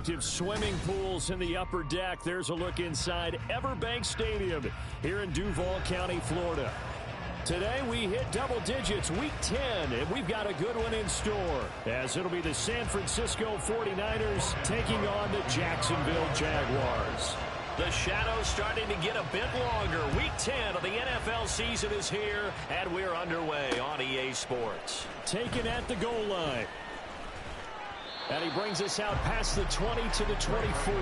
distinctive swimming pools in the upper deck. There's a look inside Everbank Stadium here in Duval County, Florida. Today we hit double digits, week 10, and we've got a good one in store, as it'll be the San Francisco 49ers taking on the Jacksonville Jaguars. The shadow's starting to get a bit longer. Week 10 of the NFL season is here, and we're underway on EA Sports. Taken at the goal line. And he brings us out past the 20 to the 24.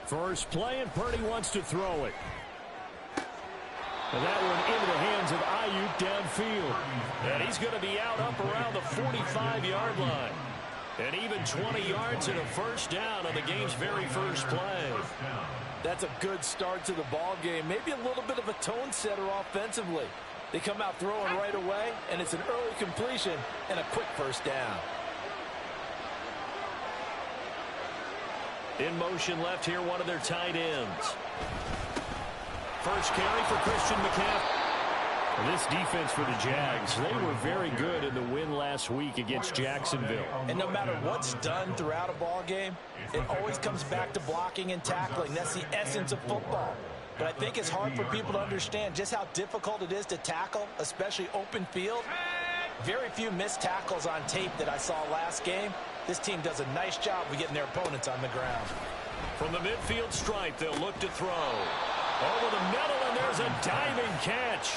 First play, and Purdy wants to throw it. And that one into the hands of Ayuk downfield. And he's going to be out up around the 45-yard line. And even 20 yards and a first down on the game's very first play. That's a good start to the ball game. Maybe a little bit of a tone setter offensively. They come out throwing right away, and it's an early completion and a quick first down. In motion left here, one of their tight ends. First carry for Christian McCaffrey. This defense for the Jags, they were very good in the win last week against Jacksonville. And no matter what's done throughout a ball game, it always comes back to blocking and tackling. That's the essence of football. But I think it's hard for people to understand just how difficult it is to tackle, especially open field. Very few missed tackles on tape that I saw last game. This team does a nice job of getting their opponents on the ground. From the midfield stripe, they'll look to throw. Over the middle, and there's a diving catch.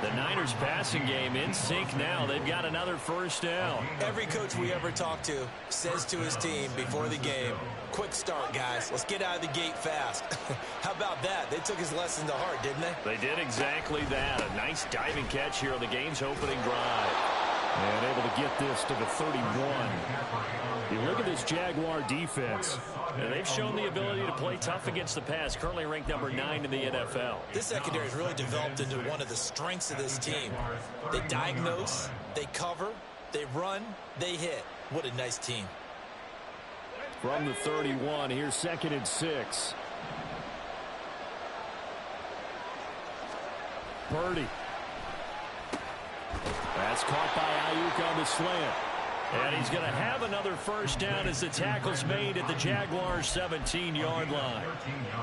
The Niners passing game in sync now. They've got another first down. Every coach we ever talk to says to his team before the game, quick start, guys. Let's get out of the gate fast. How about that? They took his lesson to heart, didn't they? They did exactly that. A nice diving catch here on the game's opening drive. And able to get this to the 31. You look at this Jaguar defense, and they've shown the ability to play tough against the pass, currently ranked number 9 in the NFL. This secondary has really developed into one of the strengths of this team. They diagnose, they cover, they run, they hit. What a nice team. From the 31, here's 2nd and 6. Purdy. That's caught by Ayuk on the slant. And he's going to have another first down as the tackle's made at the Jaguars' 17-yard line.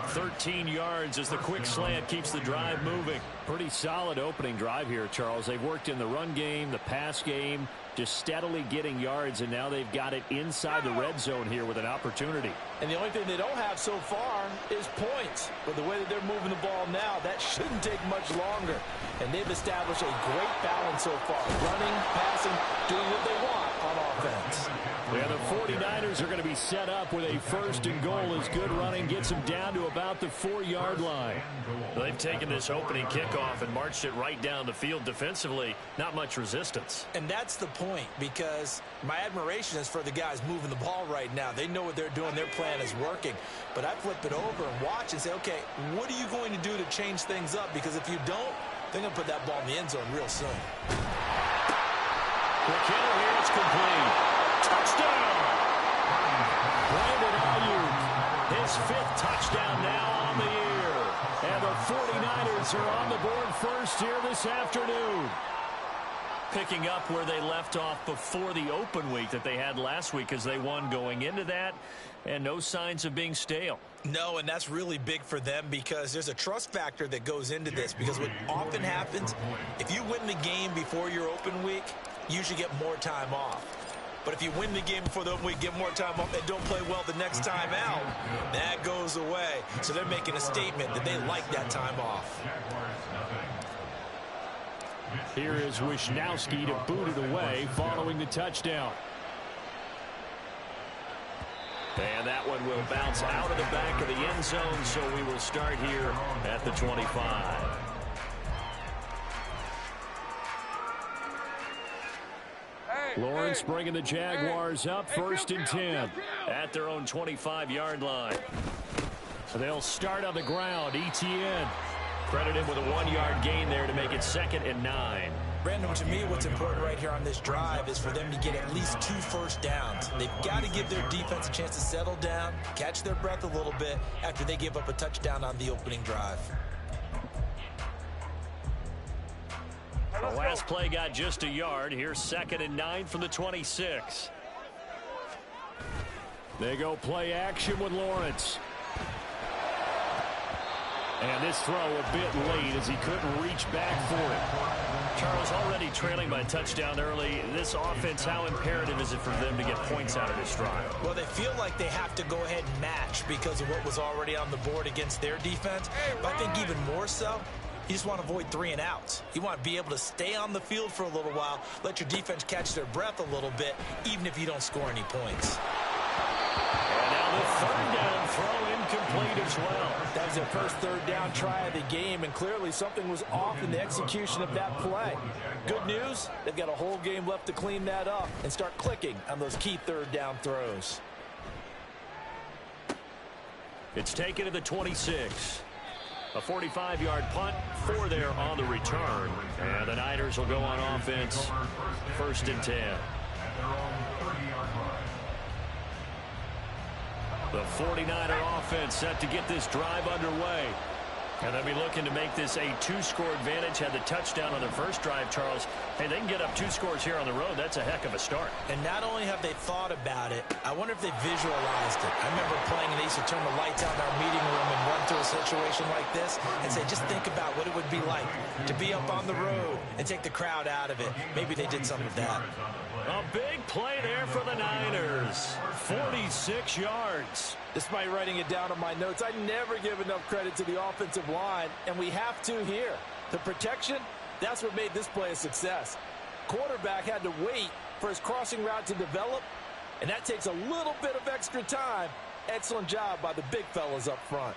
13 yards as the quick slant keeps the drive moving. Pretty solid opening drive here, Charles. They've worked in the run game, the pass game, just steadily getting yards, and now they've got it inside the red zone here with an opportunity. And the only thing they don't have so far is points. But the way that they're moving the ball now, that shouldn't take much longer. And they've established a great balance so far. Running, passing, doing what they want. on offense. Yeah, the 49ers are going to be set up with a first and goal as good running gets them down to about the 4-yard line. They've taken this opening kickoff and marched it right down the field defensively. Not much resistance. And that's the point, because my admiration is for the guys moving the ball right now. They know what they're doing. Their plan is working. But I flip it over and watch and say, okay, what are you going to do to change things up? Because if you don't, they're going to put that ball in the end zone real soon. McKinnon here, it's complete. Touchdown! Brandon Ayuk, his 5th touchdown now on the year. And the 49ers are on the board first here this afternoon. Picking up where they left off before the open week that they had last week as they won going into that. And no signs of being stale. No, and that's really big for them because there's a trust factor that goes into this. Because what often happens, if you win the game before your open week, you usually get more time off. But if you win the game before the open week, get more time off, and don't play well the next time out, that goes away. So they're making a statement that they like that time off. Here is Wisnowski to boot it away following the touchdown. And that one will bounce out of the back of the end zone, so we will start here at the 25. Lawrence bringing the Jaguars up first and 10. At their own 25-yard line. They'll start on the ground. ETN. Credit him with a 1-yard gain there to make it 2nd and 9. Brandon, to me, what's important right here on this drive is for them to get at least 2 first downs. They've got to give their defense a chance to settle down, catch their breath a little bit after they give up a touchdown on the opening drive. The last play got just a yard. Here's 2nd and 9 from the 26. They go play action with Lawrence. And this throw a bit late as he couldn't reach back for it. Charles, already trailing by a touchdown early. This offense, how imperative is it for them to get points out of this drive? Well, they feel like they have to go ahead and match because of what was already on the board against their defense. But I think even more so, you just want to avoid 3 and outs. You want to be able to stay on the field for a little while, let your defense catch their breath a little bit, even if you don't score any points. And now the 3rd down throw incomplete as well. That was their first 3rd down try of the game, and clearly something was off in the execution of that play. Good news, they've got a whole game left to clean that up and start clicking on those key 3rd down throws. It's taken to the 26. A 45-yard punt, 4 there on the return. And the Niners will go on offense, 1st and 10. The 49er offense set to get this drive underway. And they'll be looking to make this a 2-score advantage. Had the touchdown on their first drive, Charles. Hey, they can get up 2 scores here on the road. That's a heck of a start. And not only have they thought about it, I wonder if they visualized it. I remember playing, and they used to turn the lights out in our meeting room and run through a situation like this and say, just think about what it would be like to be up on the road and take the crowd out of it. Maybe they did some of that. A big play there for the Niners. 46 yards. Despite writing it down on my notes, I never give enough credit to the offensive line, and we have to here. The protection, that's what made this play a success. Quarterback had to wait for his crossing route to develop, and that takes a little bit of extra time. Excellent job by the big fellas up front.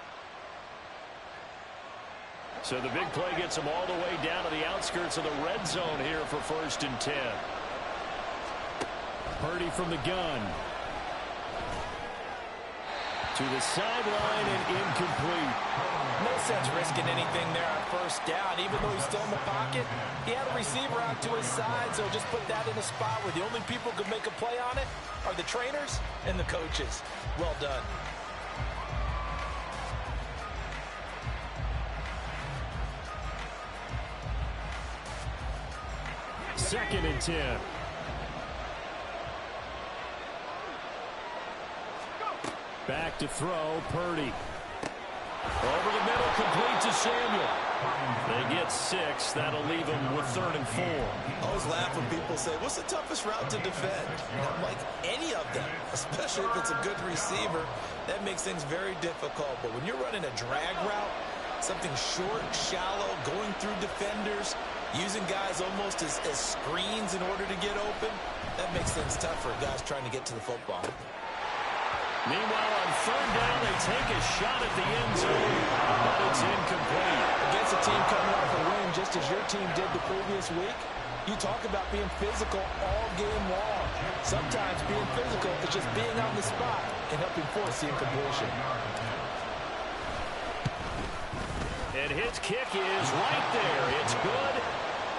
So the big play gets them all the way down to the outskirts of the red zone here for 1st and 10. Purdy from the gun. To the sideline and incomplete. No sense risking anything there on 1st down. Even though he's still in the pocket, he had a receiver out to his side, so just put that in a spot where the only people who could make a play on it are the trainers and the coaches. Well done. Second and 10. Back to throw, Purdy. Over the middle, complete to Samuel. They get 6. That'll leave them with 3rd and 4. I always laugh when people say, what's the toughest route to defend? And I'm like, any of them, especially if it's a good receiver. That makes things very difficult. But when you're running a drag route, something short, shallow, going through defenders, Using guys almost as screens in order to get open, that makes things tough for guys trying to get to the football. Meanwhile, on third down, they take a shot at the end zone, but it's incomplete. Against a team coming off a win, just as your team did the previous week, you talk about being physical all game long. Sometimes being physical is just being on the spot and helping force the incompletion. And his kick is right there. It's good.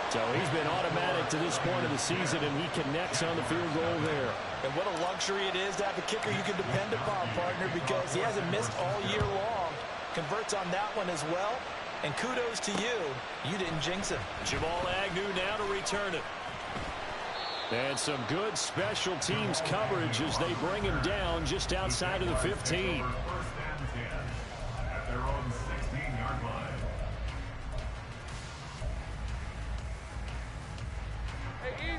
So he's been automatic to this point of the season, and he connects on the field goal there. And what a luxury it is to have a kicker you can depend upon, partner, because he hasn't missed all year long. Converts on that one as well. And kudos to you. You didn't jinx him. Jamal Agnew now to return it. And some good special teams coverage as they bring him down just outside of the 15.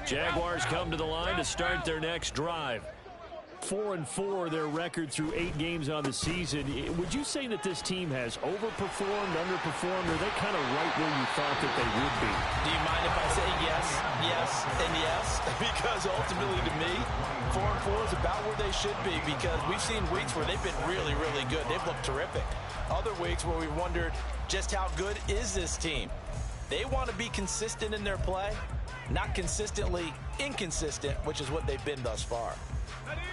Jaguars come to the line to start their next drive. 4-4 their record through 8 games on the season. Would you say that this team has overperformed, underperformed, or are they kind of right where you thought that they would be? Do you mind if I say yes, yes, and yes? Because ultimately to me, 4-4 is about where they should be, because we've seen weeks where they've been really, really good. They've looked terrific. Other weeks where we wondered just how good is this team? They want to be consistent in their play, not consistently inconsistent, which is what they've been thus far.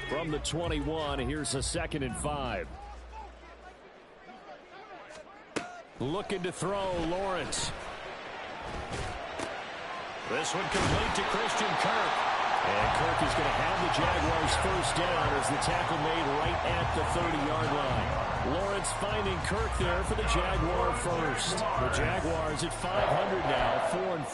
From the 21, here's a 2nd and 5. Looking to throw, Lawrence. This one complete to Christian Kirk. And Kirk is going to have the Jaguars first down as the tackle made right at the 30-yard line. Lawrence finding Kirk there for the Jaguar first. The Jaguars at 500 now,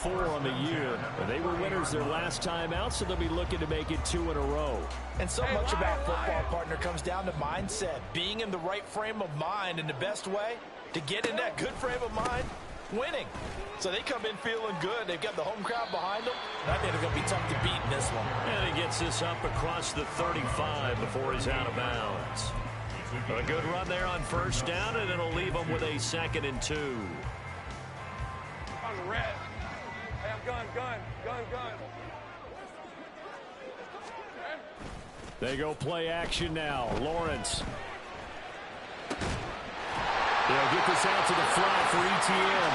4-4 on the year. They were winners their last time out, so they'll be looking to make it 2 in a row. And so much about football, partner, comes down to mindset. Being in the right frame of mind, and the best way to get in that good frame of mind, winning. So they come in feeling good. They've got the home crowd behind them. I think they're going to be tough to beat in this one. And he gets this up across the 35 before he's out of bounds. A good run there on first down, and it'll leave him with a 2nd and 2. On the red. Hey, I'm gun. They go play action now. Lawrence. They'll get this out to the flat for ETN.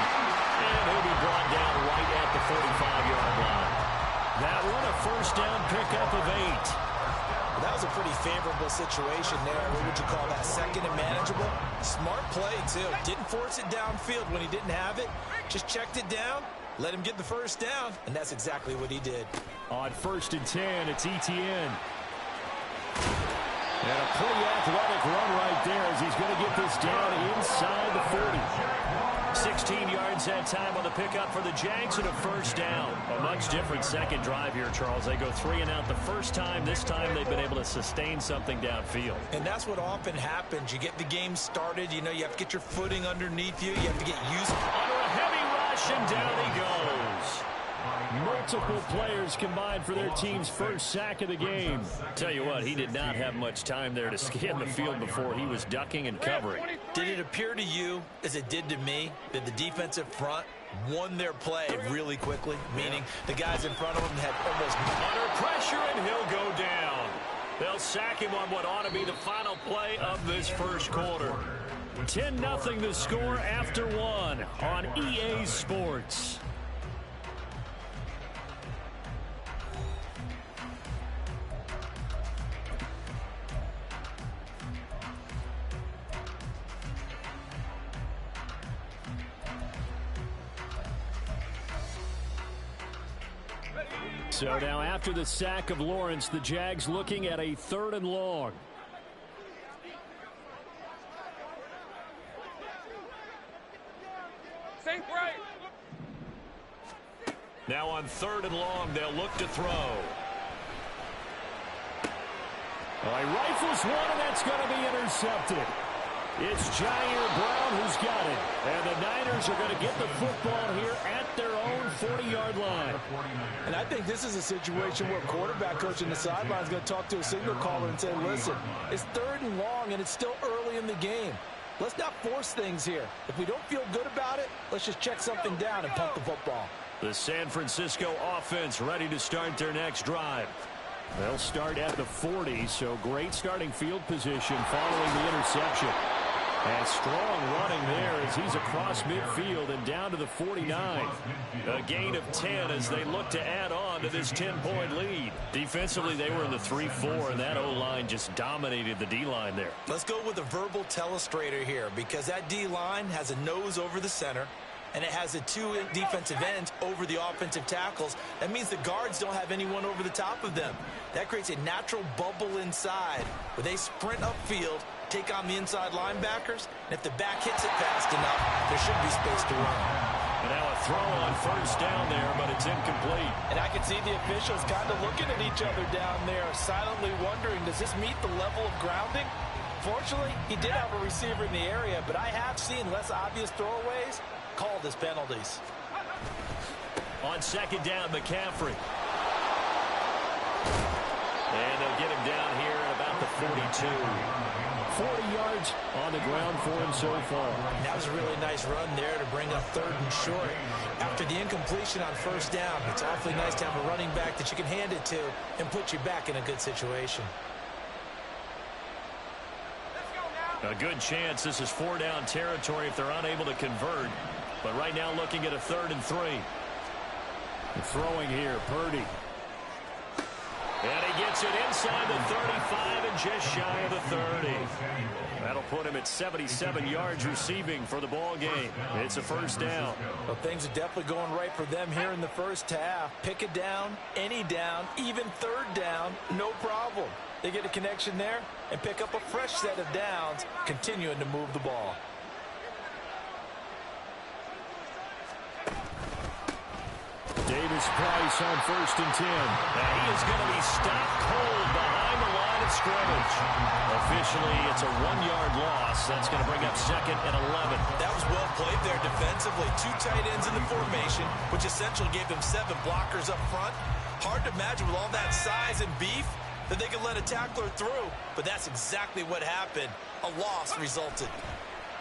And he'll be brought down right at the 45-yard line. That one a first down pickup of 8. That was a pretty favorable situation there. What would you call that? 2nd and manageable? Smart play, too. Didn't force it downfield when he didn't have it. Just checked it down, let him get the first down, and that's exactly what he did. On 1st and 10, it's ETN. And a pretty athletic run right there as he's going to get this down inside the 40. 16 yards that time on the pickup for the Jags and a first down. A much different second drive here, Charles. They go 3 and out the first time. This time they've been able to sustain something downfield. And that's what often happens. You get the game started. You know, you have to get your footing underneath you. You have to get used. Under a heavy rush, and down he goes. Multiple players combined for their team's first sack of the game. Tell you what, he did not have much time there to scan the field before he was ducking and covering. Did it appear to you, as it did to me, that the defensive front won their play really quickly? Meaning the guys in front of them had almost... Under pressure, and he'll go down. They'll sack him on what ought to be the final play of this first quarter. 10-0 the score after 1 on EA Sports. So now after the sack of Lawrence, the Jags looking at a 3rd and long. Sink right. Now on 3rd and long, they'll look to throw. Well, he rifles one, and that's going to be intercepted. It's Jair Brown who's got it. And the Niners are going to get the football here at their own 40-yard line. And I think this is a situation where quarterback coach in the sideline is going to talk to a signal caller and say, listen, it's 3rd and long, and it's still early in the game. Let's not force things here. If we don't feel good about it, let's just check something down and pump the football. The San Francisco offense ready to start their next drive. They'll start at the 40, so great starting field position following the interception. And strong running there as he's across midfield and down to the 49. A gain of 10 as they look to add on to this 10-point lead. Defensively, they were in the 3-4, and that O-line just dominated the D-line there. Let's go with a verbal telestrator here, because that D-line has a nose over the center, and it has the two defensive ends over the offensive tackles. That means the guards don't have anyone over the top of them. That creates a natural bubble inside where they sprint upfield, take on the inside linebackers, and if the back hits it fast enough, there should be space to run. And now a throw on first down there, but it's incomplete. And I can see the officials kind of looking at each other down there, silently wondering, does this meet the level of grounding? Fortunately, he did have a receiver in the area, but I have seen less obvious throwaways called as penalties. On second down, McCaffrey. And they'll get him down here at about the 42. 40 yards on the ground for him so far. That was a really nice run there to bring up third and short. After the incompletion on first down, it's awfully nice to have a running back that you can hand it to and put you back in a good situation. A good chance this is 4-down territory if they're unable to convert. But right now looking at a 3rd and 3. Throwing here, Purdy. And he gets it inside the 35 and just shy of the 30. That'll put him at 77 yards receiving for the ball game. It's a first down. Well, things are definitely going right for them here in the first half. Pick a down, any down, even third down, no problem. They get a connection there and pick up a fresh set of downs, continuing to move the ball. Davis-Price on 1st and 10. Now he is going to be stopped cold behind the line of scrimmage. Officially, it's a 1-yard loss. That's going to bring up 2nd and 11. That was well played there defensively. 2 tight ends in the formation, which essentially gave them 7 blockers up front. Hard to imagine with all that size and beef that they could let a tackler through, but that's exactly what happened. A loss resulted.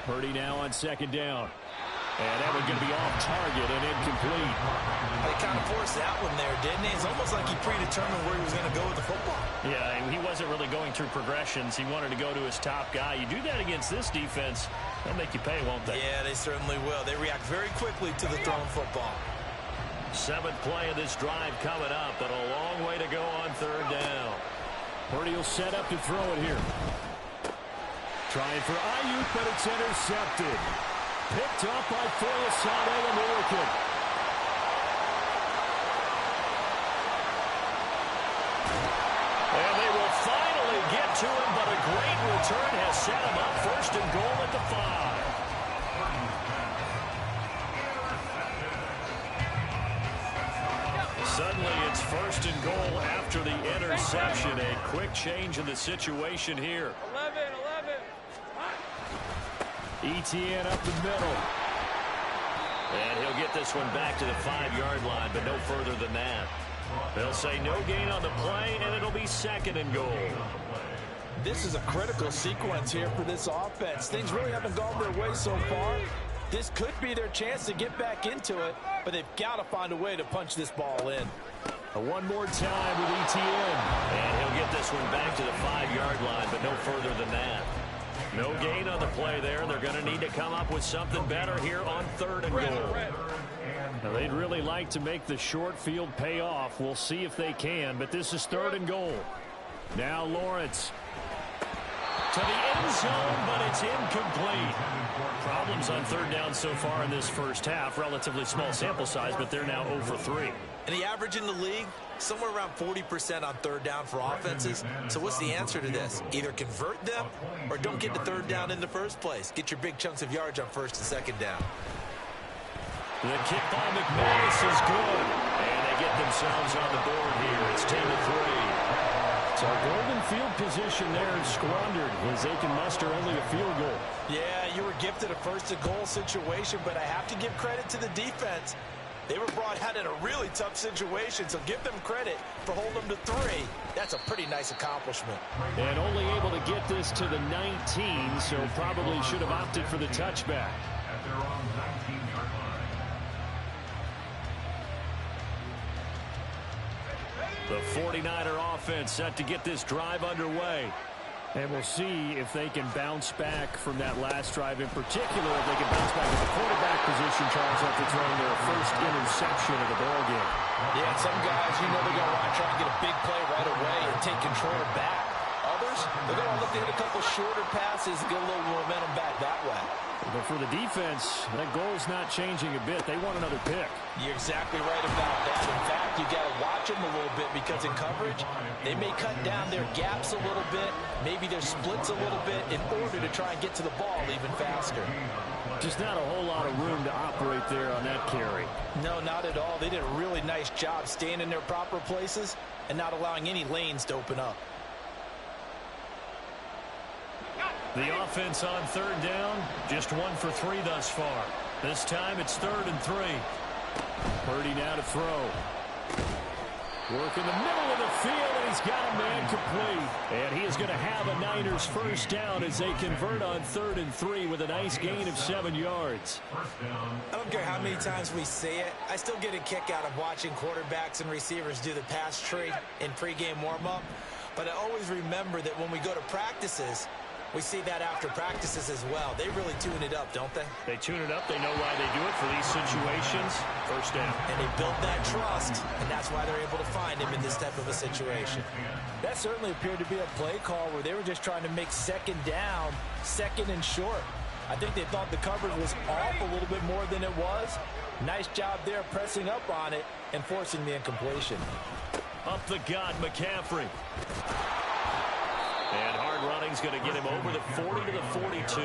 Purdy now on 2nd down. And that one going to be off target and incomplete. They kind of forced that one there, didn't he? It's almost like he predetermined where he was going to go with the football. Yeah, and he wasn't really going through progressions. He wanted to go to his top guy. You do that against this defense, they'll make you pay, won't they? Yeah, they certainly will. They react very quickly to the thrown football. 7th play of this drive coming up, but a long way to go on 3rd down. Purdy will set up to throw it here. Trying for Ayuk, but it's intercepted. Picked up by Foyesade, American. And they will finally get to him, but a great return has set him up 1st and goal at the 5. Suddenly it's 1st and goal after the interception. A quick change in the situation here. 11. ETN up the middle. And he'll get this one back to the 5-yard line, but no further than that. They'll say no gain on the play, and it'll be 2nd and goal. This is a critical sequence here for this offense. Things really haven't gone their way so far. This could be their chance to get back into it, but they've got to find a way to punch this ball in. One more time with ETN. And he'll get this one back to the 5-yard line, but no further than that. No gain on the play there. They're going to need to come up with something better here on 3rd and goal. Now, they'd really like to make the short field pay off. We'll see if they can, but this is 3rd and goal. Now Lawrence to the end zone, but it's incomplete. Problems on 3rd down so far in this first half. Relatively small sample size, but they're now 0 for 3. And the average in the league, somewhere around 40% on 3rd down for offenses. So what's the answer to this? Either convert them or don't get to 3rd down in the first place. Get your big chunks of yards on 1st and 2nd down. The kick by McManus is good. And they get themselves on the board here. It's 10 to 3. So golden field position there is squandered as they can muster only a field goal. Yeah, you were gifted a 1st and goal situation, but I have to give credit to the defense. They were brought out in a really tough situation, so give them credit for holding them to 3. That's a pretty nice accomplishment. And only able to get this to the 19, so probably should have opted for the touchback. The 49er offense set to get this drive underway. And we'll see if they can bounce back from that last drive, in particular if they can bounce back at the quarterback position, Charles, after throwing their first interception of the ball game. Yeah, some guys, they're going to want to try and get a big play right away and take control back. Others, they're going to look to hit a couple shorter passes and get a little momentum back that way. But for the defense, that goal's not changing a bit. They want another pick. You're exactly right about that. In fact, you got to watch them a little bit because in coverage, they may cut down their gaps a little bit, maybe their splits a little bit in order to try and get to the ball even faster. Just not a whole lot of room to operate there on that carry. No, not at all. They did a really nice job staying in their proper places and not allowing any lanes to open up. The offense on third down, just 1 for 3 thus far. This time it's 3rd and 3. Purdy now to throw. Work in the middle of the field, and he's got a man complete. And he is going to have a Niners first down as they convert on 3rd and 3 with a nice gain of 7 yards. I don't care how many times we see it. I still get a kick out of watching quarterbacks and receivers do the pass tree in pregame warm-up. But I always remember that when we go to practices, we see that after practices as well. They really tune it up, don't they? They tune it up. They know why they do it for these situations. First down. And they build that trust, and that's why they're able to find him in this type of a situation. That certainly appeared to be a play call where they were just trying to make second down, second and short. I think they thought the coverage was off a little bit more than it was. Nice job there pressing up on it and forcing the incompletion. Up the gut, McCaffrey. And hard running's going to get him over the 40 to the 42.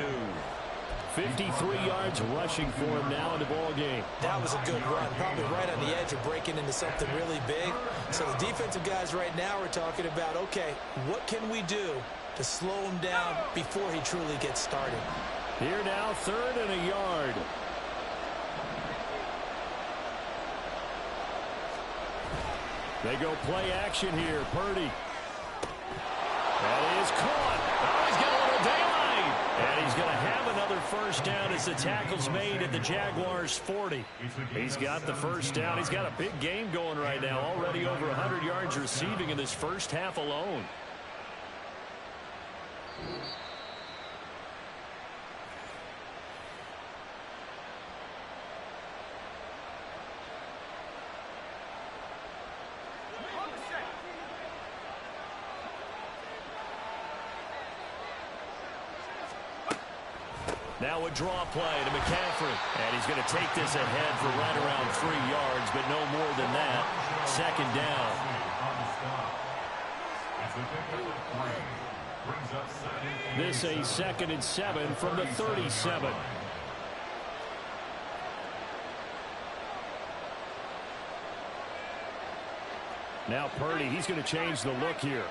53 yards rushing for him now in the ball game. That was a good run, probably right on the edge of breaking into something really big. So the defensive guys right now are talking about, okay, what can we do to slow him down before he truly gets started? Here now, 3rd and a yard. They go play action here. Purdy. That is caught. Oh, he's got a little daylight. And he's going to have another first down as the tackle's made at the Jaguars' 40. He's got the first down. He's got a big game going right now. Already over 100 yards receiving in this first half alone. Now a draw play to McCaffrey. And he's going to take this ahead for right around 3 yards, but no more than that. Second down. This a 2nd and 7 from the 37. Now Purdy, he's going to change the look here.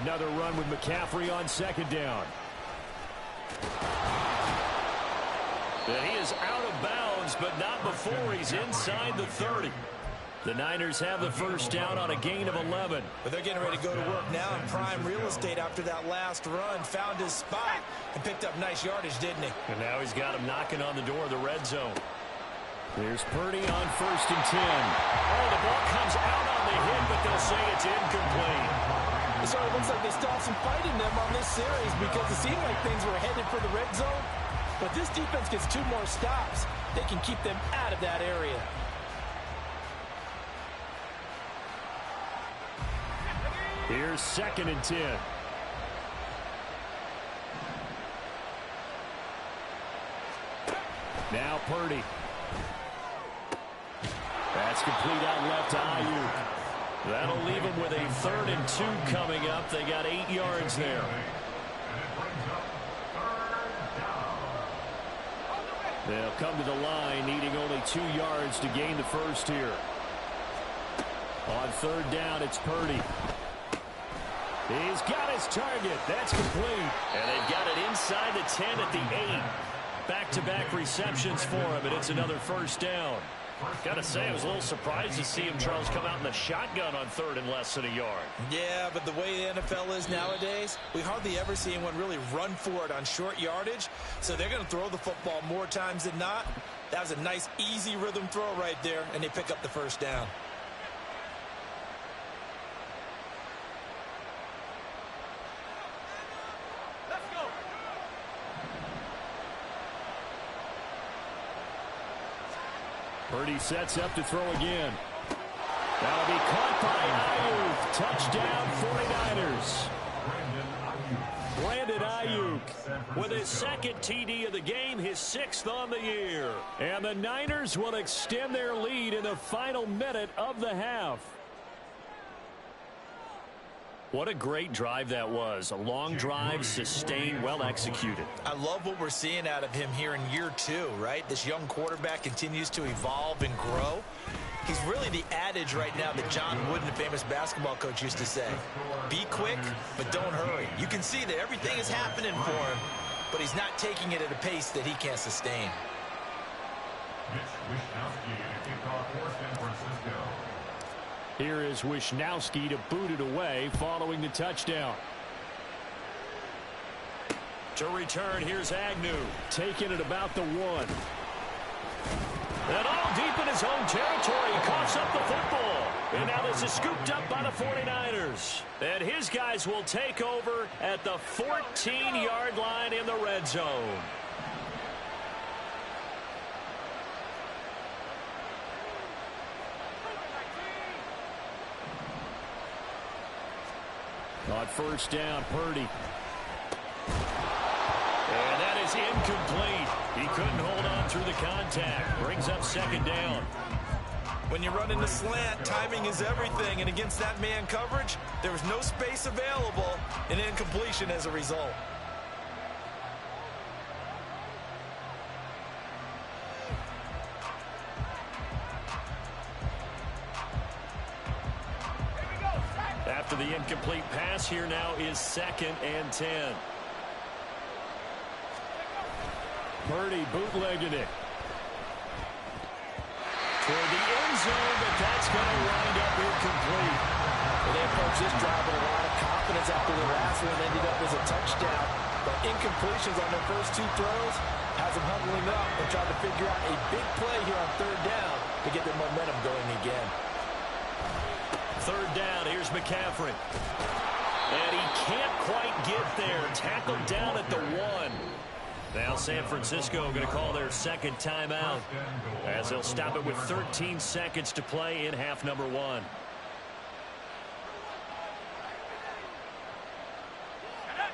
Another run with McCaffrey on 2nd down. And he is out of bounds, but not before he's inside the 30. The Niners have the first down on a gain of 11. But they're getting ready to go to work now in prime real estate after that last run. Found his spot and picked up nice yardage, didn't he? And now he's got him knocking on the door of the red zone. There's Purdy on 1st and 10. Oh, the ball comes out on the hit, but they'll say it's incomplete. It sort of looks like they still have some fight in them on this series because it seemed like things were headed for the red zone. But this defense gets 2 more stops. They can keep them out of that area. Here's 2nd and 10. Now Purdy. That's complete out left to Ayuk. That'll leave them with a 3rd and 2 coming up. They got 8 yards there. They'll come to the line needing only 2 yards to gain the first here. On 3rd down, it's Purdy. He's got his target. That's complete. And they've got it inside the 10 at the 8. Back-to-back receptions for him, and it's another first down. Gotta say, I was a little surprised to see him, Charles, come out in the shotgun on 3rd and less than a yard. Yeah, but the way the NFL is nowadays, we hardly ever see anyone really run for it on short yardage. So they're going to throw the football more times than not. That was a nice, easy rhythm throw right there, and they pick up the first down. Purdy sets up to throw again. That'll be caught by Ayuk. Touchdown 49ers. Brandon Ayuk with his second TD of the game, his 6th on the year. And the Niners will extend their lead in the final minute of the half. What a great drive that was. A long drive, sustained, well executed. I love what we're seeing out of him here in year 2, right? This young quarterback continues to evolve and grow. He's really the adage right now that John Wooden, the famous basketball coach, used to say. Be quick, but don't hurry. You can see that everything is happening for him, but he's not taking it at a pace that he can't sustain. Here is Wishnowski to boot it away following the touchdown. To return, here's Agnew. Taking it about the 1. And all deep in his own territory. He coughs up the football. And now this is scooped up by the 49ers. And his guys will take over at the 14-yard line in the red zone. On first down, Purdy. And that is incomplete. He couldn't hold on through the contact. Brings up 2nd down. When you run in the slant, timing is everything. And against that man coverage, there was no space available, and incompletion as a result. After the incomplete pass, here now is 2nd and 10. Purdy bootlegging it. Toward the end zone, but that's going to wind up incomplete. Well, they approached this drive with a lot of confidence after the last one ended up as a touchdown. But incompletions on their first 2 throws has them huddling up and trying to figure out a big play here on 3rd down to get their momentum going again. 3rd down, here's McCaffrey. And he can't quite get there. Tackled down at the 1. Now San Francisco going to call their 2nd timeout as they'll stop it with 13 seconds to play in half number 1.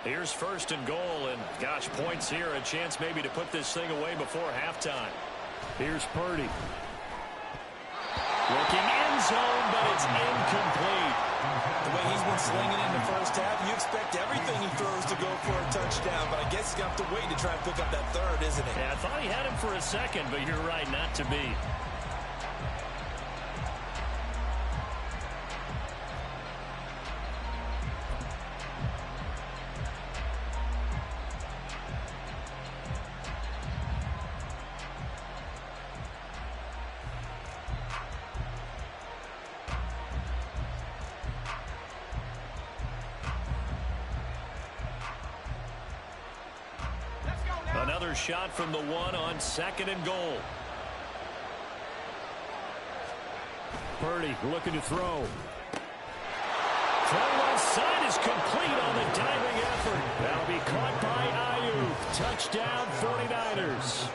Here's 1st and goal, and gosh, points here, a chance maybe to put this thing away before halftime. Here's Purdy. Looking end zone, but it's incomplete. The way he's been slinging in the first half, you expect everything he throws to go for a touchdown, but I guess he's going to have to wait to try and pick up that 3rd, isn't he? Yeah, I thought he had him for a second, but you're right, not to be. Another shot from the 1 on 2nd and goal. Purdy looking to throw. Throw left side is complete on the diving effort. That'll be caught by Ayuk. Touchdown 49ers.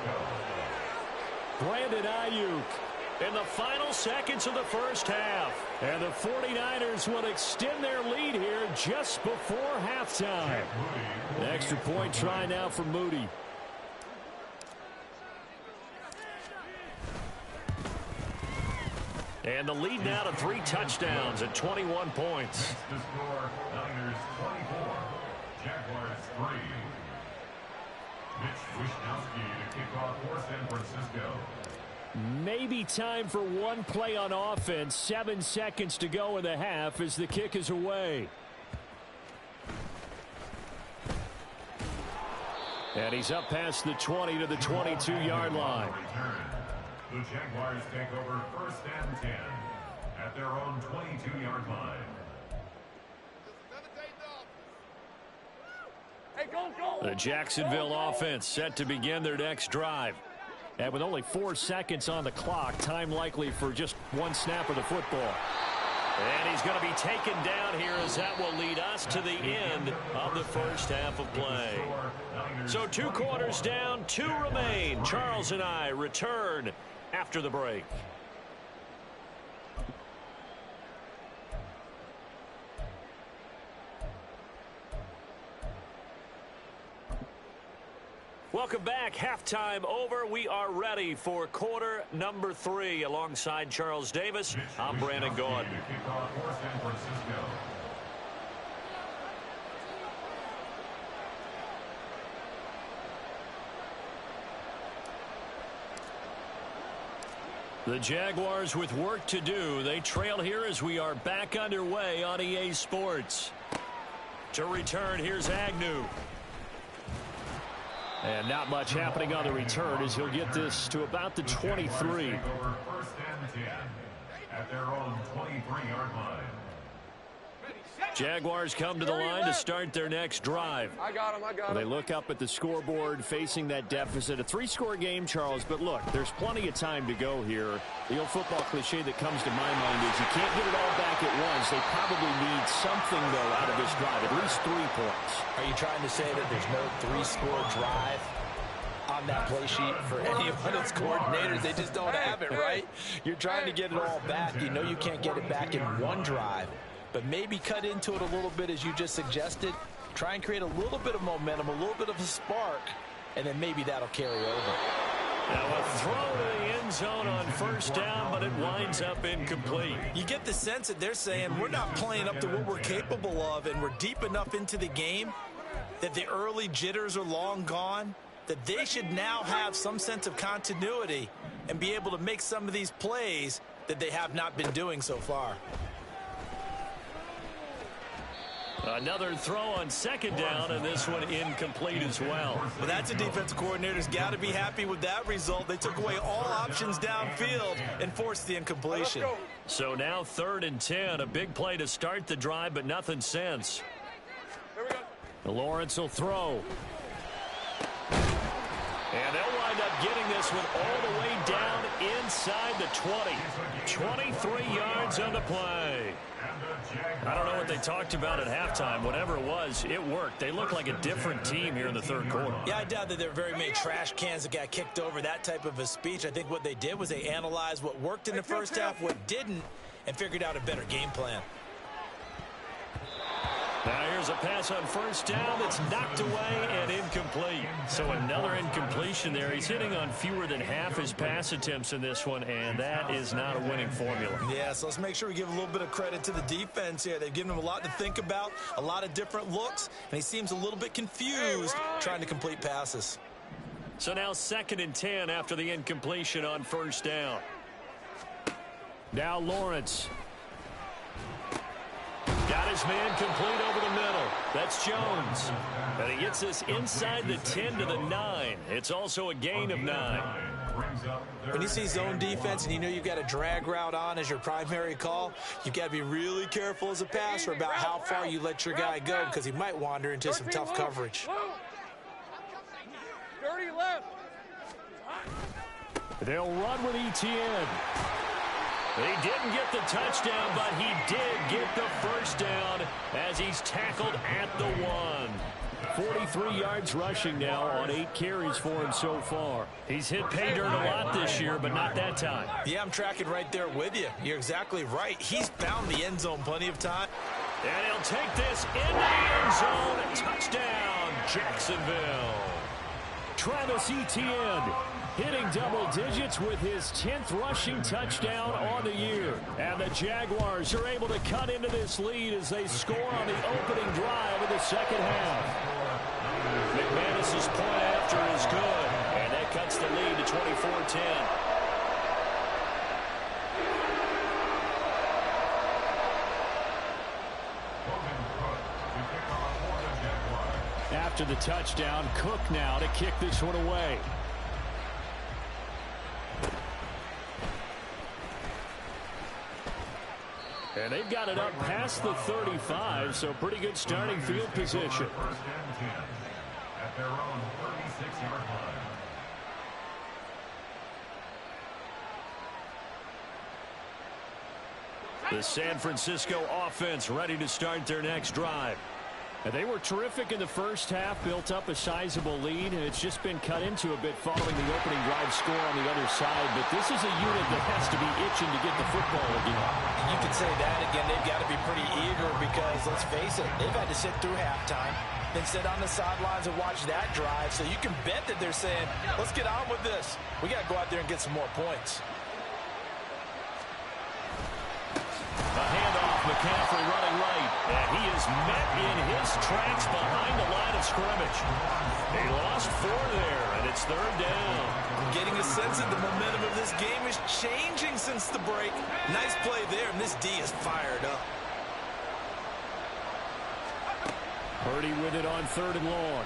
Brandon Ayuk. In the final seconds of the first half. And the 49ers will extend their lead here just before halftime. An extra point try now for Moody. And the lead now to 3 touchdowns at 21 points. The score, Niners 24, Jaguars 3. Mitch Wishnowski to kick off for San Francisco. Maybe time for one play on offense. 7 seconds to go in the half as the kick is away. And he's up past the 20 to the 22-yard line. The Jaguars take over 1st and 10 at their own 22-yard line. The Jacksonville offense set to begin their next drive. And with only 4 seconds on the clock, time likely for just one snap of the football. And he's going to be taken down here as that will lead us to the end of the first half of play. So 2 quarters down, 2 remain. Charles and I return after the break. Welcome back. Halftime over. We are ready for quarter number 3. Alongside Charles Davis, I'm Brandon Gaud. The Jaguars with work to do. They trail here as we are back underway on EA Sports. To return, here's Agnew. And not much happening on the return as he'll get this to about the 23. First and 10 at their own 23-yard line. Jaguars come to the line to start their next drive. I got him. They look up at the scoreboard facing that deficit. A 3-score game, Charles, but look, there's plenty of time to go here. The old football cliche that comes to my mind is you can't get it all back at once. They probably need something, though, out of this drive, at least 3 points. Are you trying to say that there's no 3-score drive on that play sheet for any of its coordinators? They just don't have it, right? You're trying to get it all back. You know you can't get it back in one drive. But maybe cut into it a little bit as you just suggested. Try and create a little bit of momentum, a little bit of a spark, and then maybe that'll carry over. Now a throw to the end zone on first down, but it winds up incomplete. You get the sense that they're saying we're not playing up to what we're capable of, and we're deep enough into the game that the early jitters are long gone, that they should now have some sense of continuity and be able to make some of these plays that they have not been doing so far. Another throw on second down, and this one incomplete as well. Well, that's a defensive coordinator's got to be happy with that result. They took away all options downfield and forced the incompletion. So now 3rd and 10, a big play to start the drive, but nothing since. Here we go. Lawrence will throw. And they'll wind up getting this one all the way down inside the 20. 23 yards on the play. I don't know what they talked about at halftime. Whatever it was, it worked. They look like a different team here in the 3rd quarter. Yeah, I doubt that there are very many trash cans that got kicked over, that type of a speech. I think what they did was they analyzed what worked in the first half, what didn't, and figured out a better game plan. Now here's a pass on first down that's knocked away and incomplete. So another incompletion there. He's hitting on fewer than half his pass attempts in this one, and that is not a winning formula. Yeah, so let's make sure we give a little bit of credit to the defense here. They've given him a lot to think about, a lot of different looks, and he seems a little bit confused trying to complete passes. So now 2nd and 10 after the incompletion on first down. Now Lawrence. Got his man complete over the middle. That's Jones. And he gets this inside the 10 to the 9. It's also a gain of 9. When you see zone defense and you know you've got a drag route on as your primary call, you've got to be really careful as a passer about how far you let your guy go because he might wander into some tough coverage. Dirty left. They'll run with ETN. He didn't get the touchdown, but he did get the first down as he's tackled at the 1. 43 yards rushing now on 8 carries for him so far. He's hit pay dirt a lot this year, but not that time. Yeah, I'm tracking right there with you. You're exactly right. He's found the end zone plenty of time. And he'll take this in the end zone. Touchdown, Jacksonville. Travis Etienne hitting double digits with his 10th rushing touchdown on the year. And the Jaguars are able to cut into this lead as they score on the opening drive of the second half. McManus's point after is good, and that cuts the lead to 24-10. After the touchdown, Cook now to kick this one away. And they've got it up past the 35, so pretty good starting field position. First and 10 at their own 36-yard line. The San Francisco offense ready to start their next drive. And they were terrific in the first half, built up a sizable lead, and it's just been cut into a bit following the opening drive score on the other side. But this is a unit that has to be itching to get the football again. You could say that again. They've got to be pretty eager because, let's face it, they've had to sit through halftime, then sit on the sidelines and watch that drive. So you can bet that they're saying, let's get on with this. We got to go out there and get some more points. A handoff, McCaffrey running right, and he is met in his tracks behind the line of scrimmage. He lost 4 there, and it's 3rd down. I'm getting a sense that the momentum of this game is changing since the break. Nice play there, and this D is fired up. Purdy with it on 3rd and long.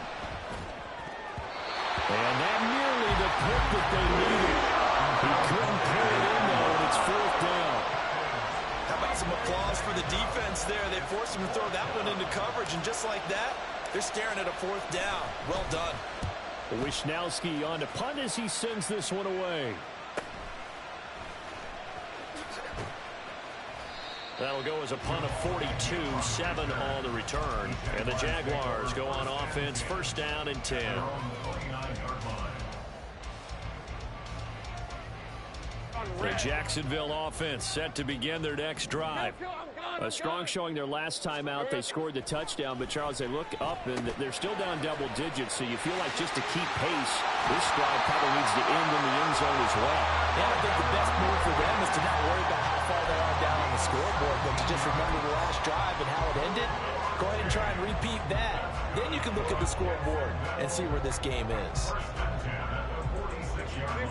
And that nearly the pick that they needed. He couldn't pull it in, though, and it's 4th down. How about some applause for the defense there? They forced him to throw that one into coverage, and just like that, they're staring at a 4th down. Well done. Wisnowski on to punt as he sends this one away. That'll go as a punt of 42, 7 on the return. And the Jaguars go on offense, 1st down and 10. The Jacksonville offense set to begin their next drive. A strong showing their last time out. They scored the touchdown, but Charles, they look up and they're still down double digits, so you feel like just to keep pace, this drive probably needs to end in the end zone as well. Yeah, I think the best move for them is to not worry about how far they are down on the scoreboard, but to just remember the last drive and how it ended. Go ahead and try and repeat that. Then you can look at the scoreboard and see where this game is.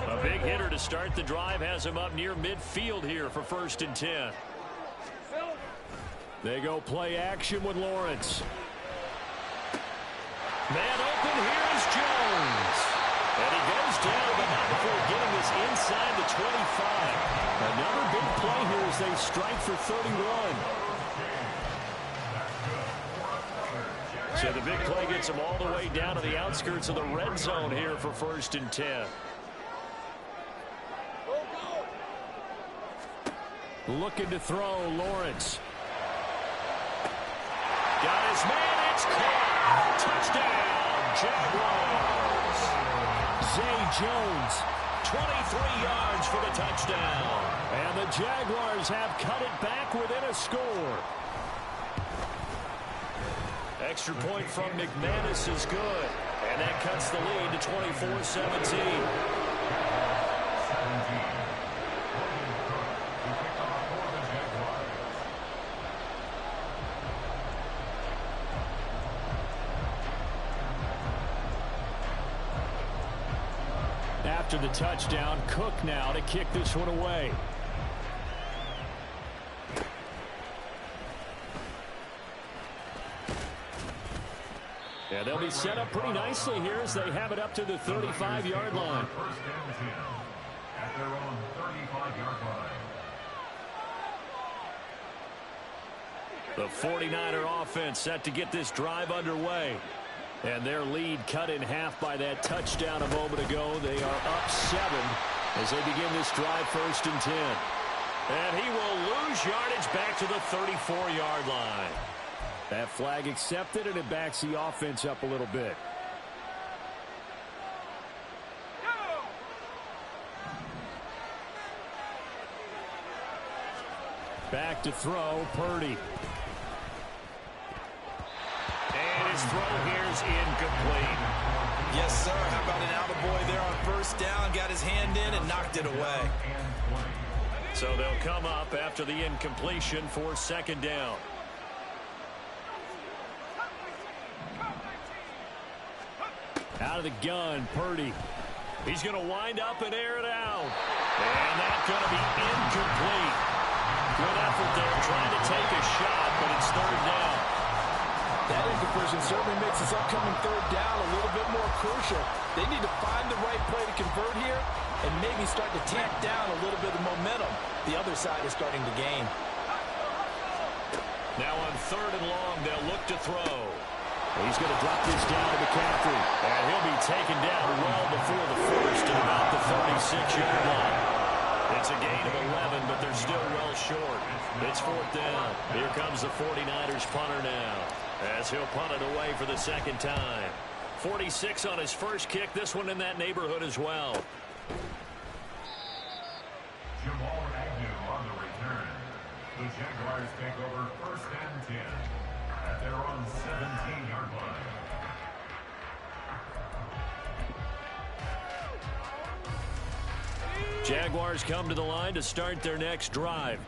A big hitter to start the drive has him up near midfield here for 1st and 10. They go play action with Lawrence. Man open, here is Jones. And he goes down, but not before getting this inside the 25. Another big play here as they strike for 31. So the big play gets them all the way down to the outskirts of the red zone here for 1st and 10. Looking to throw, Lawrence. Got his man, it's caught. Touchdown, Jaguars. Zay Jones, 23 yards for the touchdown. And the Jaguars have cut it back within a score. Extra point from McManus is good. And that cuts the lead to 24-17. After the touchdown, Cook now to kick this one away. Yeah, they'll be set up pretty nicely here as they have it up to the 35-yard line. 1st and 10 at their own 35-yard line. The 49er offense set to get this drive underway. And their lead cut in half by that touchdown a moment ago. They are up 7 as they begin this drive 1st and 10. And he will lose yardage back to the 34-yard line. That flag accepted, and it backs the offense up a little bit. Back to throw, Purdy. And his throw here is incomplete. Yes, sir. How about an attaboy there on 1st down? Got his hand in and knocked it away. So they'll come up after the incompletion for 2nd down. Out of the gun, Purdy. He's going to wind up and air it out. And that's going to be incomplete. Good effort there trying to take a shot, but it's 3rd down. That incompletion certainly makes this upcoming 3rd down a little bit more crucial. They need to find the right play to convert here and maybe start to tamp down a little bit of momentum the other side is starting to gain. Now on 3rd and long, they'll look to throw. He's going to drop this down to McCaffrey. And he'll be taken down well before the first at about the 36-yard line. It's a gain of 11, but they're still well short. It's 4th down. Here comes the 49ers punter now, as he'll punt it away for the second time. 46 on his first kick. This one in that neighborhood as well. Jamal Agnew on the return. The Jaguars take over 1st and 10 at their own 17-yard line. Jaguars come to the line to start their next drive.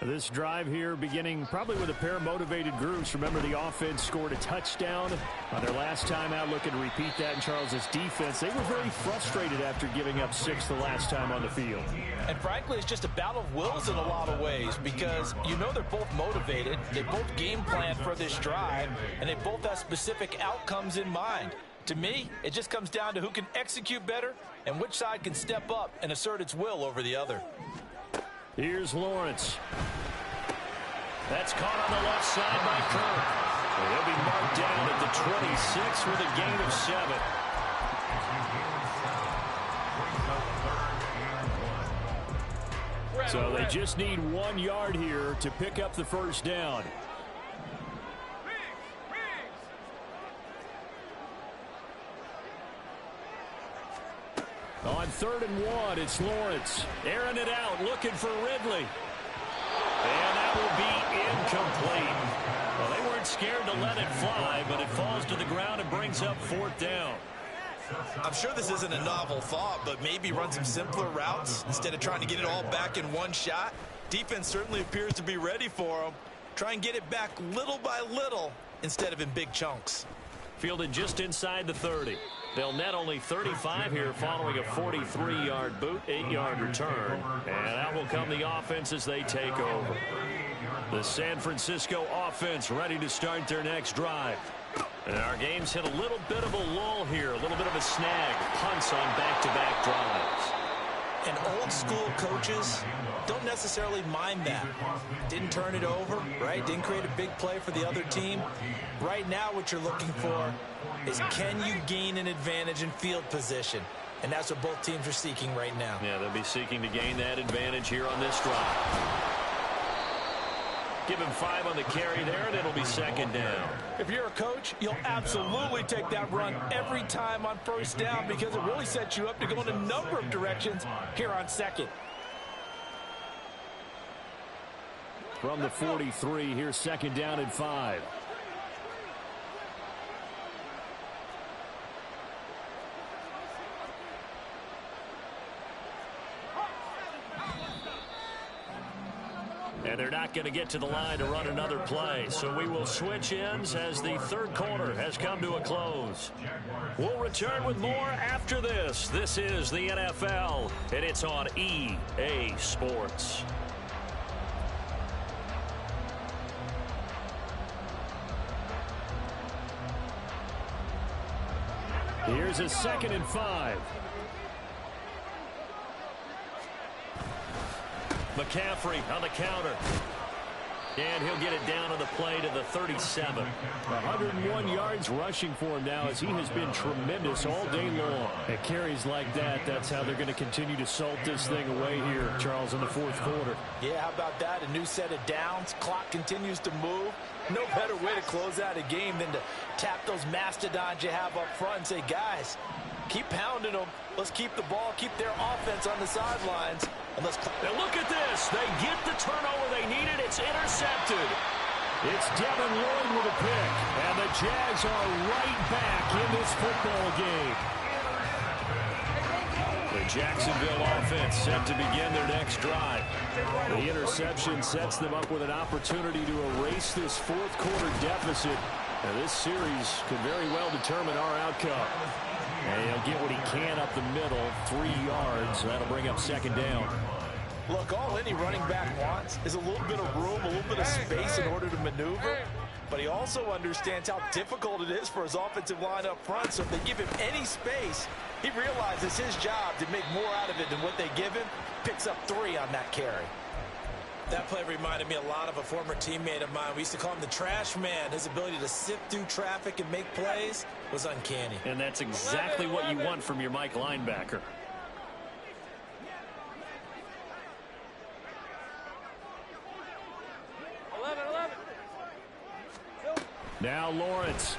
This drive here beginning probably with a pair of motivated groups. Remember, the offense scored a touchdown on their last time out. Looking to repeat that in Charles's defense. They were very frustrated after giving up 6 the last time on the field. And frankly, it's just a battle of wills in a lot of ways, because you know they're both motivated. They both game plan for this drive, and they both have specific outcomes in mind. To me, it just comes down to who can execute better and which side can step up and assert its will over the other. Here's Lawrence. That's caught on the left side by Kirk. He'll be marked down at the 26 with a gain of 7. So they just need 1 yard here to pick up the first down. On 3rd and 1, it's Lawrence. Airing it out, looking for Ridley. And that will be incomplete. Well, they weren't scared to let it fly, but it falls to the ground and brings up 4th down. I'm sure this isn't a novel thought, but maybe run some simpler routes instead of trying to get it all back in one shot. Defense certainly appears to be ready for them. Try and get it back little by little instead of in big chunks. Fielded just inside the 30. They'll net only 35 here following a 43-yard boot, 8-yard return. And out will come the offense as they take over. The San Francisco offense ready to start their next drive. And our game's hit a little bit of a lull here, a little bit of a snag. Punts on back-to-back drives. And old school coaches don't necessarily mind that. Didn't turn it over, right? Didn't create a big play for the other team. Right now what you're looking for is, can you gain an advantage in field position? And that's what both teams are seeking right now. Yeah, they'll be seeking to gain that advantage here on this drive. Give him 5 on the carry there, and it'll be 2nd down. If you're a coach, you'll absolutely take that run every time on 1st down, because it really sets you up to go in a number of directions here on 2nd. From the 43, here's 2nd down and 5. And they're not going to get to the line to run another play. So we will switch ends as the 3rd quarter has come to a close. We'll return with more after this. This is the NFL, and it's on EA Sports. Here's a 2nd and 5. McCaffrey on the counter. And he'll get it down on the play to the 37. 101 yards rushing for him now, as he has been tremendous all day long. At carries like that, that's how they're going to continue to salt this thing away here, Charles, in the 4th quarter. Yeah, how about that? A new set of downs. Clock continues to move. No better way to close out a game than to tap those mastodons you have up front and say, guys, keep pounding them. Let's keep the ball, keep their offense on the sidelines. And let's now look at this. They get the turnover they needed. It's intercepted. It's Devin Lloyd with a pick. And the Jags are right back in this football game. The Jacksonville offense set to begin their next drive. The interception sets them up with an opportunity to erase this 4th quarter deficit. Now, this series could very well determine our outcome. And he'll get what he can up the middle, 3 yards. That'll bring up 2nd down. Look, all any running back wants is a little bit of room, a little bit of space in order to maneuver. But he also understands how difficult it is for his offensive line up front. So if they give him any space, he realizes his job to make more out of it than what they give him. Picks up 3 on that carry. That play reminded me a lot of a former teammate of mine. We used to call him the trash man. His ability to sift through traffic and make plays was uncanny. And that's exactly what you want from your Mike linebacker. Now Lawrence.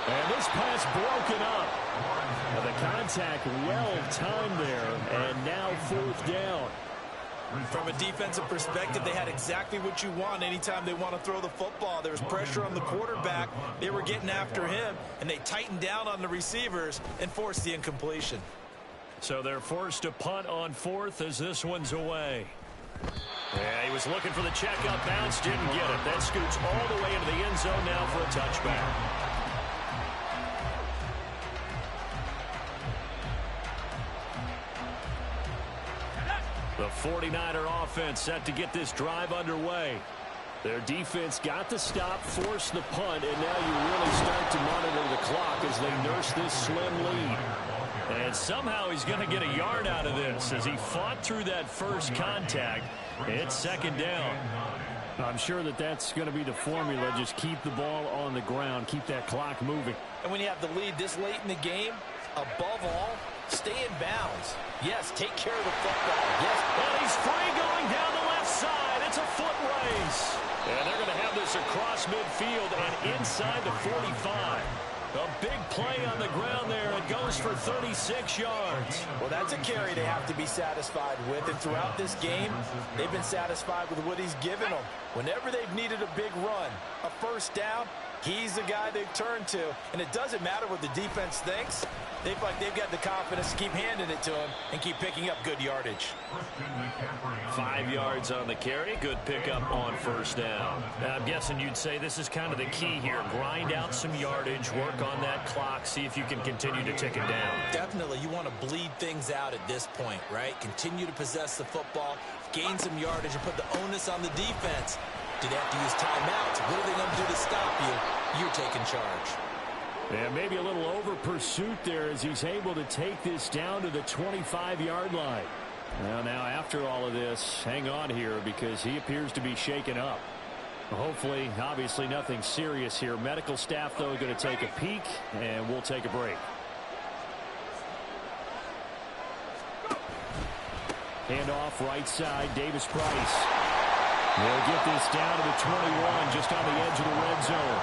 And this pass broken up. And the contact well timed there. And now 4th down. From a defensive perspective, they had exactly what you want anytime they want to throw the football. There was pressure on the quarterback. They were getting after him, and they tightened down on the receivers and forced the incompletion. So they're forced to punt on 4th as this one's away. Yeah, he was looking for the check up bounce, didn't get it. That scoots all the way into the end zone now for a touchback. The 49er offense set to get this drive underway. Their defense got the stop, forced the punt, and now you really start to monitor the clock as they nurse this slim lead. And somehow he's going to get a yard out of this as he fought through that first contact. It's 2nd down. I'm sure that that's going to be the formula. Just keep the ball on the ground, keep that clock moving. And when you have the lead this late in the game, above all, stay in bounds. Yes, take care of the football. Yes, and he's free going down the left side. It's a foot race. And they're going to have this across midfield and inside the 45. A big play on the ground there. It goes for 36 yards. Well, that's a carry they have to be satisfied with. And throughout this game, they've been satisfied with what he's given them. Whenever they've needed a big run, a first down, he's the guy they've turned to. And it doesn't matter what the defense thinks. They feel like they've got the confidence to keep handing it to him and keep picking up good yardage. 5 yards on the carry. Good pickup on first down. Now, I'm guessing you'd say this is kind of the key here. Grind out some yardage, work on that clock, see if you can continue to tick it down. Definitely. You want to bleed things out at this point, right? Continue to possess the football, gain some yardage, and put the onus on the defense. Do they have to use timeouts? What are they going to do to stop you? You're taking charge. And maybe a little over pursuit there as he's able to take this down to the 25-yard line. Well, now after all of this, hang on here because he appears to be shaken up. Hopefully, obviously nothing serious here. Medical staff, though, going to take a peek, and we'll take a break. Handoff right side, Davis Price. They'll get this down to the 21, just on the edge of the red zone.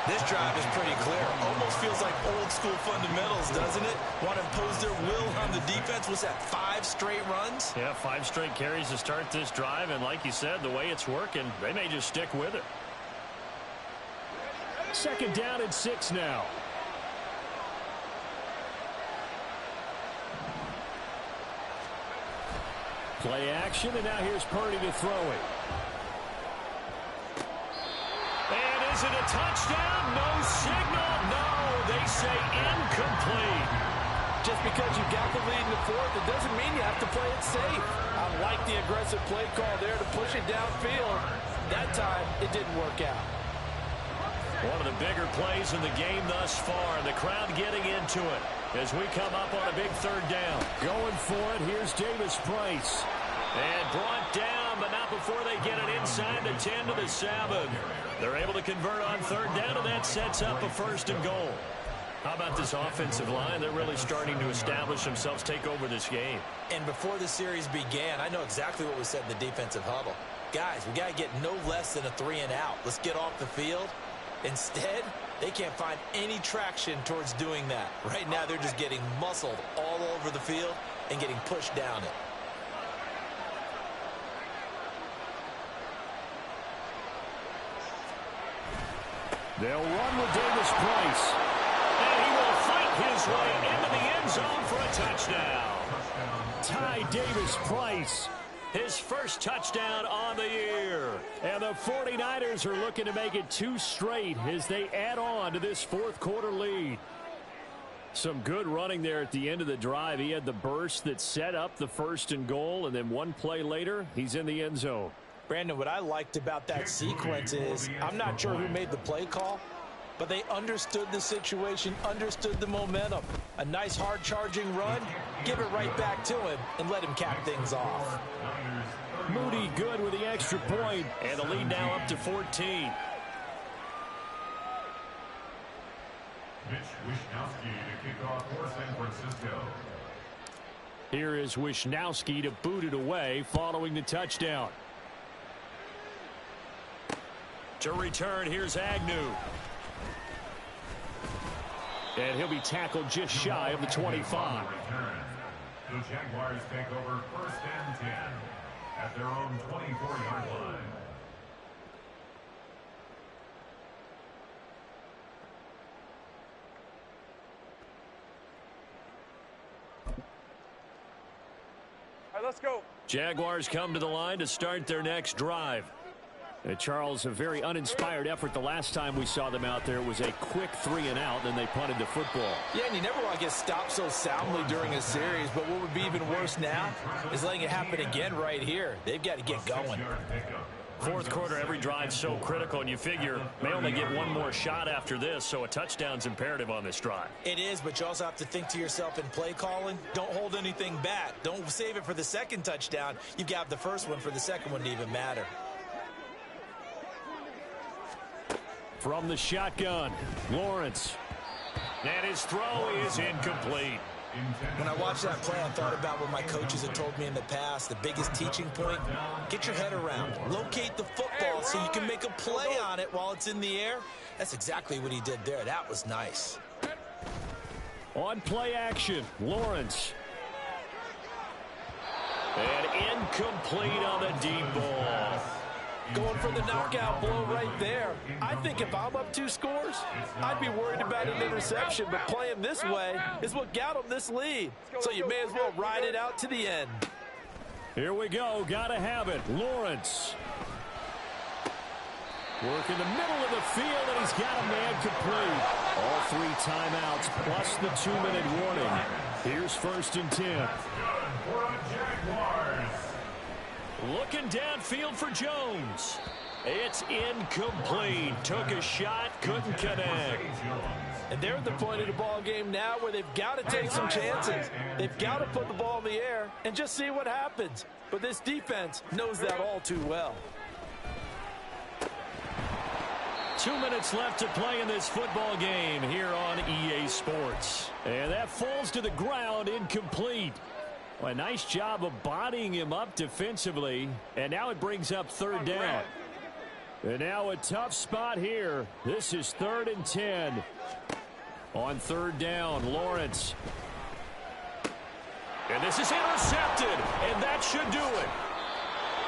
This drive is pretty clear. Almost feels like old school fundamentals, doesn't it? Want to impose their will on the defense. Was that 5 straight runs? Yeah, 5 straight carries to start this drive. And like you said, the way it's working, they may just stick with it. 2nd down and 6 now. Play action, and now here's Purdy to throw it. And is it a touchdown? No signal. No, they say incomplete. Just because you got the lead in the 4th, it doesn't mean you have to play it safe. I like the aggressive play call there to push it downfield. That time, it didn't work out. One of the bigger plays in the game thus far. The crowd getting into it as we come up on a big 3rd down. Going for it, here's Davis Price. And brought down, but not before they get it inside the 10 to the 7. They're able to convert on 3rd down, and that sets up a 1st and goal. How about this offensive line? They're really starting to establish themselves, take over this game. And before the series began, I know exactly what was said in the defensive huddle. Guys, we got to get no less than a 3 and out. Let's get off the field. Instead, they can't find any traction towards doing that. Right now, they're just getting muscled all over the field and getting pushed down it. They'll run with Davis Price. And he will fight his way into the end zone for a touchdown. Ty Davis Price. His first touchdown on the year. And the 49ers are looking to make it 2 straight as they add on to this 4th quarter lead. Some good running there at the end of the drive. He had the burst that set up the 1st and goal, and then one play later, he's in the end zone. Brandon, what I liked about that sequence is I'm not sure who made the play call, but they understood the situation, understood the momentum. A nice hard charging run, give it right back to him and let him cap things off. Moody good with the extra point. And the lead now up to 14. Mitch Wishnowsky to kick off for San Francisco. Here is Wishnowsky to boot it away following the touchdown. To return, here's Agnew. And he'll be tackled just shy of the 25. The Jaguars take over 1st and 10 at their own 24-yard line. All right, let's go. Jaguars come to the line to start their next drive. Charles, a very uninspired effort the last time we saw them out there. It was a quick 3-and-out, then they punted the football. Yeah, and you never want to get stopped so soundly during a series, but what would be even worse now is letting it happen again right here. They've got to get going. Fourth quarter, every drive's so critical, and you figure may only get one more shot after this, so a touchdown's imperative on this drive. It is, but you also have to think to yourself in play calling, don't hold anything back. Don't save it for the second touchdown. You've got the first one for the second one to even matter. From the shotgun, Lawrence. And his throw is incomplete. When I watched that play, I thought about what my coaches had told me in the past. The biggest teaching point, get your head around. Locate the football so you can make a play on it while it's in the air. That's exactly what he did there. That was nice. On play action, Lawrence. And incomplete on the deep ball. Going for the knockout blow right there. I think if I'm up 2 scores, I'd be worried about an interception, but playing this way is what got them this lead. So you may as well ride it out to the end. Here we go. Got to have it. Lawrence. Work in the middle of the field, and he's got a man complete. All 3 timeouts plus the 2-minute warning. Here's 1st and 10. Looking downfield for Jones. It's incomplete. Took a shot, couldn't connect. And they're at the point of the ball game now where they've got to take some chances. They've got to put the ball in the air and just see what happens. But this defense knows that all too well. 2 minutes left to play in this football game here on EA Sports. And that falls to the ground, incomplete. Well, a nice job of bodying him up defensively. And now it brings up 3rd down. And now a tough spot here. This is 3rd and 10. On 3rd down, Lawrence. And this is intercepted. And that should do it.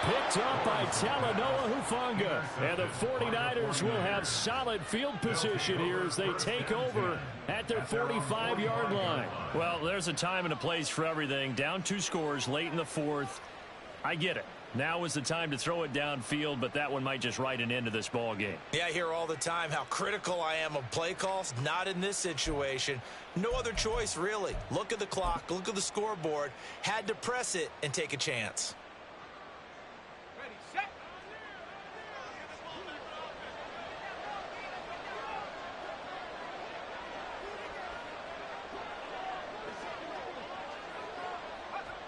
Picked up by Talanoa Hufanga. And the 49ers will have solid field position here as they take over at their 45-yard line. Well, there's a time and a place for everything. Down 2 scores late in the 4th. I get it. Now is the time to throw it downfield, but that one might just write an end to this ball game. Yeah, I hear all the time how critical I am of play calls. Not in this situation. No other choice, really. Look at the clock. Look at the scoreboard. Had to press it and take a chance.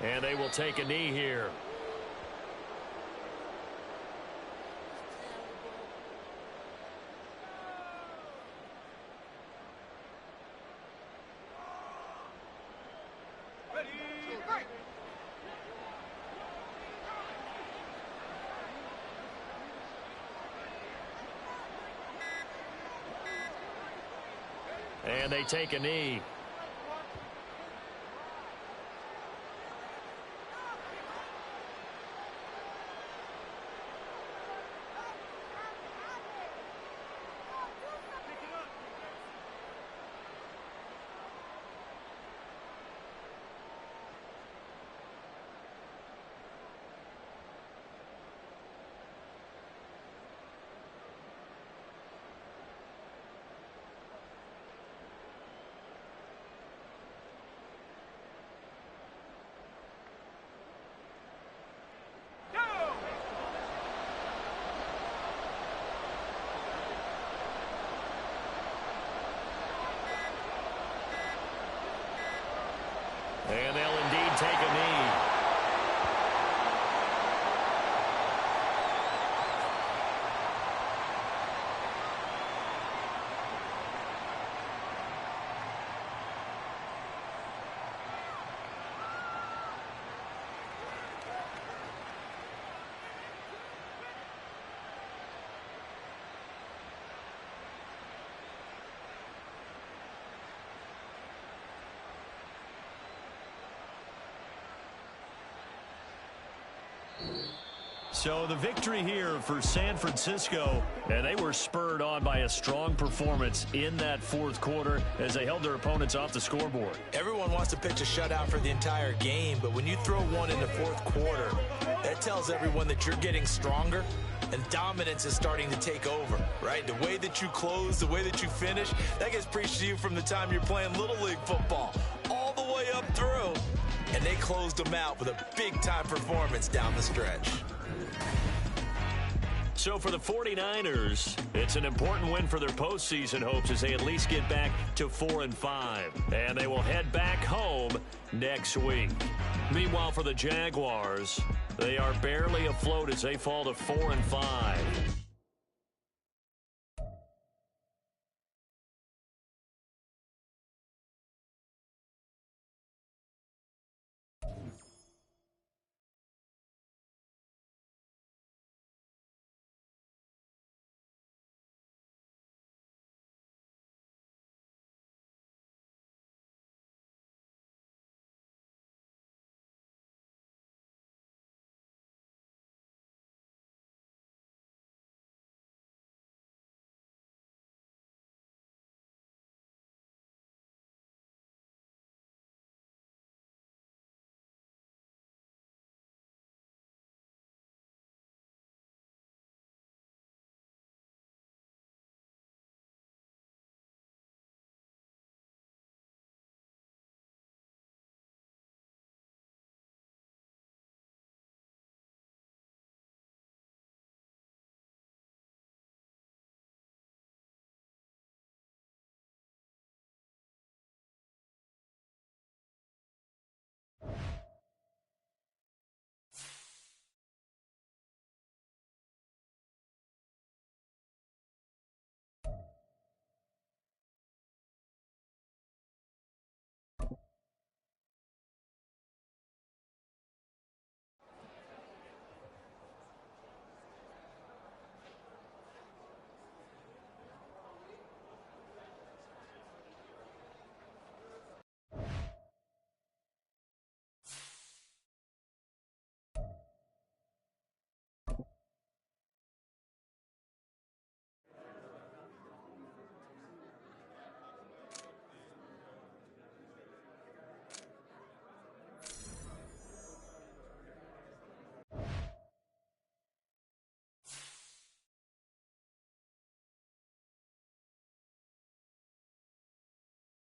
And they will take a knee here. And they take a knee. And they'll indeed take a knee. So the victory here for San Francisco, and they were spurred on by a strong performance in that fourth quarter as they held their opponents off the scoreboard. Everyone wants to pitch a shutout for the entire game, but when you throw one in the fourth quarter, that tells everyone that you're getting stronger and dominance is starting to take over, right? The way that you close, the way that you finish, that gets preached to you from the time you're playing Little League football all the way up through. And they closed them out with a big-time performance down the stretch. So for the 49ers, it's an important win for their postseason hopes as they at least get back to 4-5. And they will head back home next week. Meanwhile, for the Jaguars, they are barely afloat as they fall to 4-5.